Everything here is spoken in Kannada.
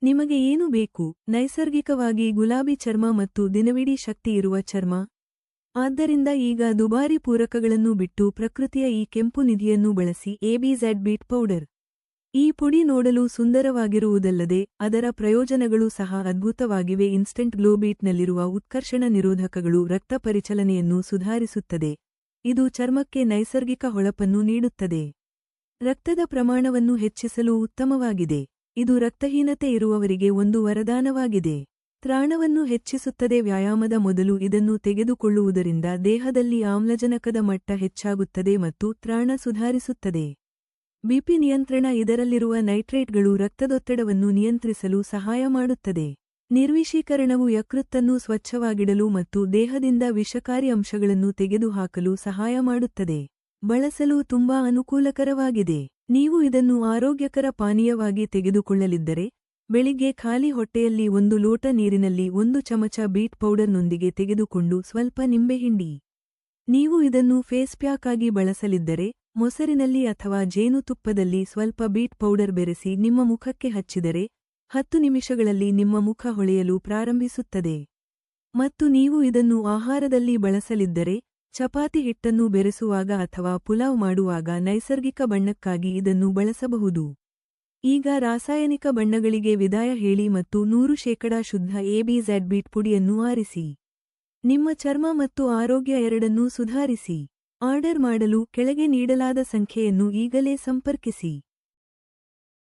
ನಿಮಗೆ ಏನು ಬೇಕು? ನೈಸರ್ಗಿಕವಾಗಿ ಗುಲಾಬಿ ಚರ್ಮ ಮತ್ತು ದಿನವಿಡೀ ಶಕ್ತಿ ಇರುವ ಚರ್ಮ? ಆದ್ದರಿಂದ ಈಗ ದುಬಾರಿ ಪೂರಕಗಳನ್ನು ಬಿಟ್ಟು ಪ್ರಕೃತಿಯ ಈ ಕೆಂಪು ನಿಧಿಯನ್ನು ಬಳಸಿ ಎಬಿಝೆಡ್ ಬೀಟ್ ಪೌಡರ್. ಈ ಪುಡಿ ನೋಡಲು ಸುಂದರವಾಗಿರುವುದಲ್ಲದೆ ಅದರ ಪ್ರಯೋಜನಗಳು ಸಹ ಅದ್ಭುತವಾಗಿವೆ. ಇನ್ಸ್ಟಂಟ್ ಗ್ಲೋ ಬೀಟ್ನಲ್ಲಿರುವ ಉತ್ಕರ್ಷಣ ನಿರೋಧಕಗಳು ರಕ್ತ ಪರಿಚಲನೆಯನ್ನು ಸುಧಾರಿಸುತ್ತದೆ. ಇದು ಚರ್ಮಕ್ಕೆ ನೈಸರ್ಗಿಕ ಹೊಳಪನ್ನು ನೀಡುತ್ತದೆ. ರಕ್ತದ ಪ್ರಮಾಣವನ್ನು ಹೆಚ್ಚಿಸಲು ಉತ್ತಮವಾಗಿದೆ. ಇದು ರಕ್ತಹೀನತೆ ಇರುವವರಿಗೆ ಒಂದು ವರದಾನವಾಗಿದೆ. ತ್ರಾಣವನ್ನು ಹೆಚ್ಚಿಸುತ್ತದೆ. ವ್ಯಾಯಾಮದ ಮೊದಲು ಇದನ್ನು ತೆಗೆದುಕೊಳ್ಳುವುದರಿಂದ ದೇಹದಲ್ಲಿ ಆಮ್ಲಜನಕದ ಮಟ್ಟ ಹೆಚ್ಚಾಗುತ್ತದೆ ಮತ್ತು ತ್ರಾಣ ಸುಧಾರಿಸುತ್ತದೆ. ಬಿಪಿ ನಿಯಂತ್ರಣ. ಇದರಲ್ಲಿರುವ ನೈಟ್ರೇಟ್ಗಳು ರಕ್ತದೊತ್ತಡವನ್ನು ನಿಯಂತ್ರಿಸಲು ಸಹಾಯ ಮಾಡುತ್ತದೆ. ನಿರ್ವಿಷೀಕರಣವು ಯಕೃತ್ತನ್ನು ಸ್ವಚ್ಛವಾಗಿಡಲು ಮತ್ತು ದೇಹದಿಂದ ವಿಷಕಾರಿ ಅಂಶಗಳನ್ನು ತೆಗೆದುಹಾಕಲು ಸಹಾಯ ಮಾಡುತ್ತದೆ. ಬಳಸಲು ತುಂಬಾ ಅನುಕೂಲಕರವಾಗಿದೆ. ನೀವು ಇದನ್ನು ಆರೋಗ್ಯಕರ ಪಾನೀಯವಾಗಿ ತೆಗೆದುಕೊಳ್ಳಲಿದ್ದರೆ, ಬೆಳಿಗ್ಗೆ ಖಾಲಿ ಹೊಟ್ಟೆಯಲ್ಲಿ 1 ಲೋಟ ನೀರಿನಲ್ಲಿ 1 ಚಮಚ ಬೀಟ್ ಪೌಡರ್ನೊಂದಿಗೆ ತೆಗೆದುಕೊಂಡು ಸ್ವಲ್ಪ ನಿಂಬೆಹಿಂಡಿ. ನೀವು ಇದನ್ನು ಫೇಸ್ ಪ್ಯಾಕ್ ಆಗಿ ಬಳಸಲಿದ್ದರೆ, ಮೊಸರಿನಲ್ಲಿ ಅಥವಾ ಜೇನುತುಪ್ಪದಲ್ಲಿ ಸ್ವಲ್ಪ ಬೀಟ್ ಪೌಡರ್ ಬೆರೆಸಿ ನಿಮ್ಮ ಮುಖಕ್ಕೆ ಹಚ್ಚಿದರೆ 10 ನಿಮಿಷಗಳಲ್ಲಿ ನಿಮ್ಮ ಮುಖ ಹೊಳೆಯಲು ಪ್ರಾರಂಭಿಸುತ್ತದೆ. ಮತ್ತು ನೀವು ಇದನ್ನು ಆಹಾರದಲ್ಲಿ ಬಳಸಲಿದ್ದರೆ, ಚಪಾತಿ ಹಿಟ್ಟನ್ನು ಬೆರೆಸುವಾಗ ಅಥವಾ ಪುಲಾವ್ ಮಾಡುವಾಗ ನೈಸರ್ಗಿಕ ಬಣ್ಣಕ್ಕಾಗಿ ಇದನ್ನು ಬಳಸಬಹುದು. ಈಗ ರಾಸಾಯನಿಕ ಬಣ್ಣಗಳಿಗೆ ವಿದಾಯ ಹೇಳಿ ಮತ್ತು 100% ಶುದ್ಧ ಎಬಿಝೆಡ್ ಬೀಟ್ ಪುಡಿಯನ್ನು ಆರಿಸಿ. ನಿಮ್ಮ ಚರ್ಮ ಮತ್ತು ಆರೋಗ್ಯ ಎರಡನ್ನೂ ಸುಧಾರಿಸಿ. ಆರ್ಡರ್ ಮಾಡಲು ಕೆಳಗೆ ನೀಡಲಾದ ಸಂಖ್ಯೆಯನ್ನು ಈಗಲೇ ಸಂಪರ್ಕಿಸಿ.